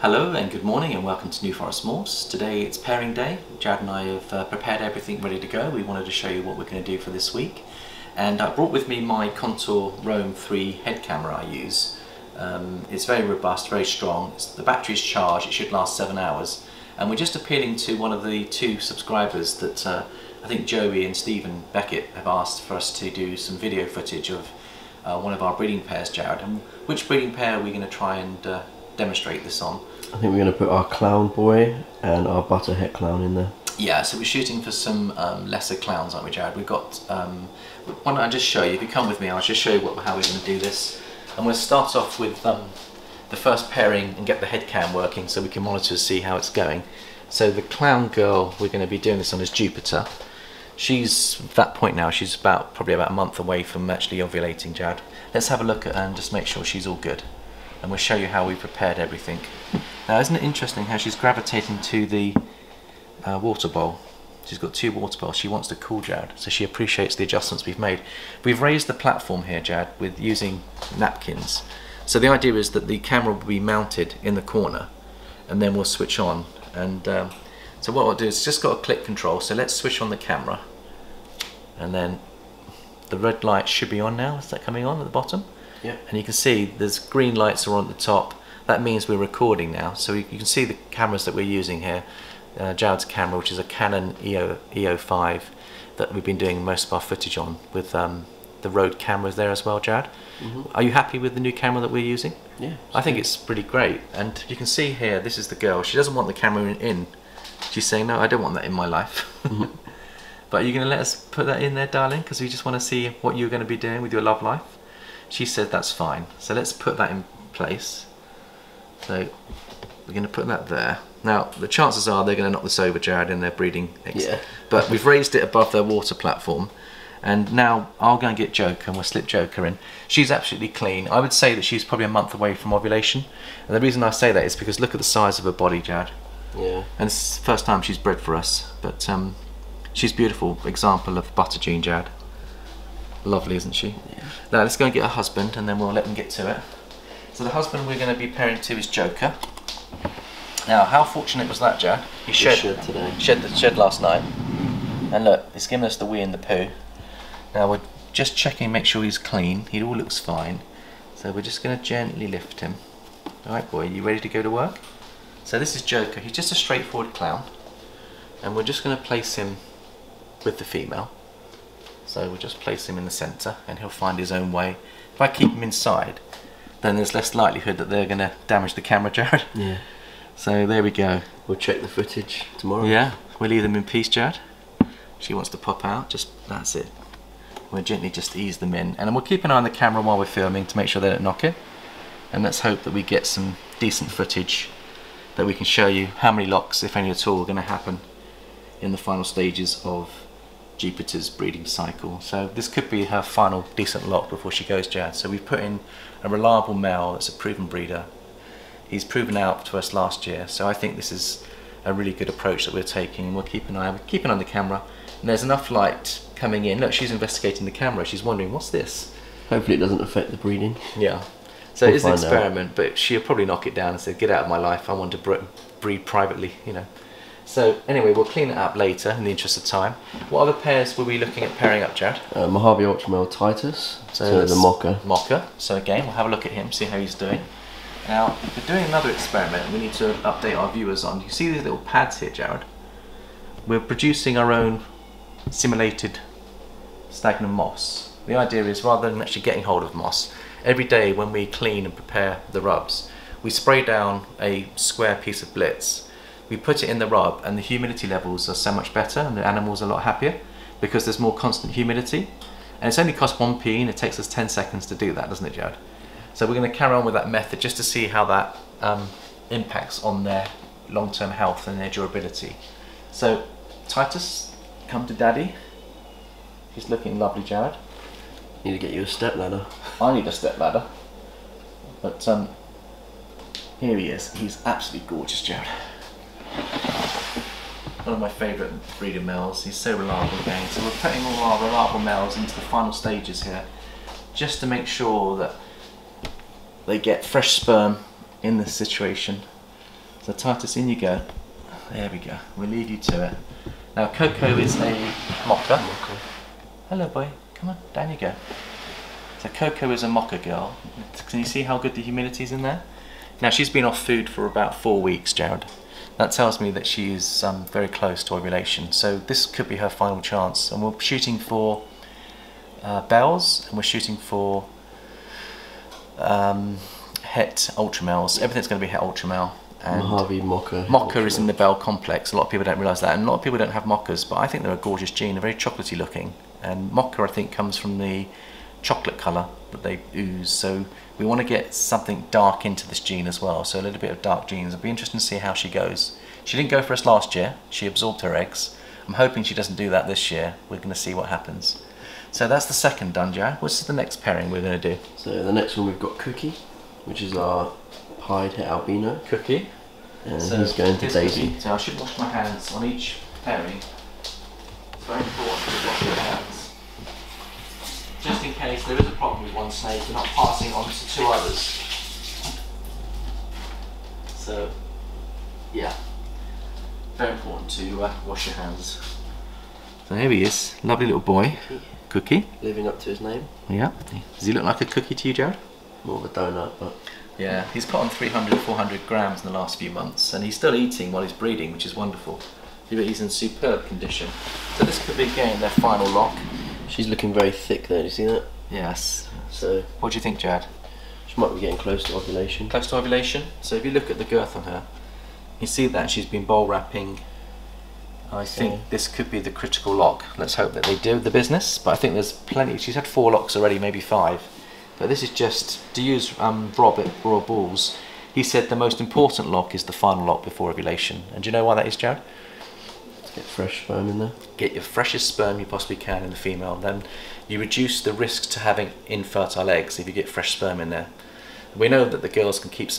Hello and good morning and welcome to New Forest Morphs. Today it's pairing day. Jared and I have prepared everything ready to go. We wanted to show you what we're going to do for this week. And I brought with me my Contour Roam 3 head camera I use. It's very robust, very strong. The battery's charged, it should last 7 hours. And we're just appealing to one of the two subscribers that I think Joey and Stephen Beckett have asked for us to do some video footage of one of our breeding pairs, Jared. And which breeding pair are we going to try and demonstrate this on? I think we're going to put our clown boy and our butterhead clown in there. Yeah, so we're shooting for some lesser clowns, aren't we, Jared? We've got, why don't I just show you, if you come with me, I'll just show you how we're going to do this. And we'll start off with the first pairing and get the head cam working so we can monitor to see how it's going. So the clown girl we're going to be doing this on is Jupiter. She's at that point now, she's probably about a month away from actually ovulating, Jared. Let's have a look at her and just make sure she's all good. And we'll show you how we prepared everything. Now, isn't it interesting how she's gravitating to the water bowl? She's got two water bowls. She wants to cool, Jared, so she appreciates the adjustments we've made. We've raised the platform here, Jared, with using napkins. So the idea is that the camera will be mounted in the corner, and then we'll switch on. And so what we'll do is just got a click control. So let's switch on the camera, and then the red light should be on now. Is that coming on at the bottom? Yeah. And you can see there's green lights are on at the top. That means we're recording now. So you can see the cameras that we're using here. Jared's camera, which is a Canon EO5 that we've been doing most of our footage on, with the Rode cameras there as well, Jared. Are you happy with the new camera that we're using? Yeah. I think it's pretty great. And you can see here, this is the girl. She doesn't want the camera in. She's saying, no, I don't want that in my life. But are you going to let us put that in there, darling? Because we just want to see what you're going to be doing with your love life. She said that's fine. So let's put that in place. So we're going to put that there. Now the chances are they're going to knock this over, Jared, in their breeding eggs. Yeah. But we've raised it above their water platform. And now I'll go and get Joker and we'll slip Joker in. She's absolutely clean. I would say that she's probably a month away from ovulation. And the reason I say that is because look at the size of her body, Jared. Yeah. And it's the first time she's bred for us. But she's a beautiful example of butter gene, Jared. Lovely, isn't she? Yeah. Now let's go and get her husband and then we'll let them get to it. So the husband we're going to be pairing to is Joker. Now how fortunate was that, Jared? He shed today. Shed last night. And look, he's given us the wee and the poo. Now we're just checking, make sure he's clean. He all looks fine. So we're just going to gently lift him. Alright boy, you ready to go to work? So this is Joker. He's just a straightforward clown. And we're just going to place him with the female. So we'll just place him in the centre and he'll find his own way. If I keep him inside, then there's less likelihood that they're going to damage the camera, Jared. Yeah. So there we go. We'll check the footage tomorrow. Yeah, we'll leave them in peace, Jared. She wants to pop out, just that's it. We'll gently just ease them in. And then we'll keep an eye on the camera while we're filming to make sure they don't knock it. And let's hope that we get some decent footage that we can show you how many locks, if any at all, are going to happen in the final stages of Jupiter's breeding cycle. So this could be her final decent lock before she goes, Jared. So we've put in a reliable male that's a proven breeder. He's proven out to us last year, so I think this is a really good approach that we're taking. We'll keep an eye on the camera, and there's enough light coming in. Look, she's investigating the camera. She's wondering, what's this? Hopefully it doesn't affect the breeding. Yeah. So it is an experiment, but she'll probably knock it down and say, get out of my life, I want to breed privately, you know. So anyway, we'll clean it up later in the interest of time. What other pairs were we looking at pairing up, Jared? Mojave Ultramale Titus, so the Mocha. Mocha. So again, we'll have a look at him, see how he's doing. Now, we're doing another experiment we need to update our viewers on. You see these little pads here, Jared? We're producing our own simulated stagnant moss. The idea is, rather than actually getting hold of moss, every day when we clean and prepare the rubs, we spray down a square piece of Blitz. We put it in the rub and the humidity levels are so much better and the animal's a lot happier because there's more constant humidity. And it's only cost 1p and it takes us 10 seconds to do that, doesn't it, Jared? So we're going to carry on with that method just to see how that impacts on their long-term health and their durability. So Titus, come to Daddy. He's looking lovely, Jared. Need to get you a step ladder. I need a step ladder. But here he is. He's absolutely gorgeous, Jared. One of my favourite breeder males. He's so reliable again. So we're putting all our reliable males into the final stages here, just to make sure that they get fresh sperm in this situation So Titus, in you go. There we go. We'll leave you to it. Now Coco is a mocker. Hello boy, come on, down you go. So Coco is a mocker girl. Can you see how good the humidity's in there? Now she's been off food for about 4 weeks, Jared. That tells me that she is very close to ovulation. So this could be her final chance. And we're shooting for bells, and we're shooting for het ultra males. Everything's going to be het ultra male. And Mojave mocker. Mocker is in the bell complex. A lot of people don't realise that, and a lot of people don't have mockers, but I think they're a gorgeous gene. They're very chocolatey looking, and mocker I think comes from the chocolate colour that they ooze. So we want to get something dark into this gene as well. So a little bit of dark genes. It'll be interesting to see how she goes. She didn't go for us last year. She absorbed her eggs. I'm hoping she doesn't do that this year. We're going to see what happens. So that's the second done, Jared. What's the next pairing we're going to do? So the next one we've got Cookie, which is our pied het albino. Cookie. And so he's going to Daisy. Cookie. So I should wash my hands on each pairing. It's very important to wash your hands. Just in case there is a problem with one snake, you're not passing it on to 2 others. So, yeah. Very important to wash your hands. So here he is, lovely little boy. Cookie. Living up to his name. Yeah. Does he look like a cookie to you, Jared? More of a donut, but... Yeah, he's put on 300, 400 grams in the last few months, and he's still eating while he's breeding, which is wonderful. He's in superb condition. So this could be, again, their final lock. She's looking very thick there, do you see that? Yes. So... What do you think, Jared? She might be getting close to ovulation. Close to ovulation? So if you look at the girth on her, you see that she's been bowl wrapping. I think this could be the critical lock. Let's hope that they do the business, but I think there's plenty. She's had 4 locks already, maybe 5. But this is just, to use Rob at Raw Balls, he said the most important lock is the final lock before ovulation. And do you know why that is, Jared? To get fresh sperm in there. Get your freshest sperm you possibly can in the female. Then you reduce the risk to having infertile eggs if you get fresh sperm in there. We know that the girls can keep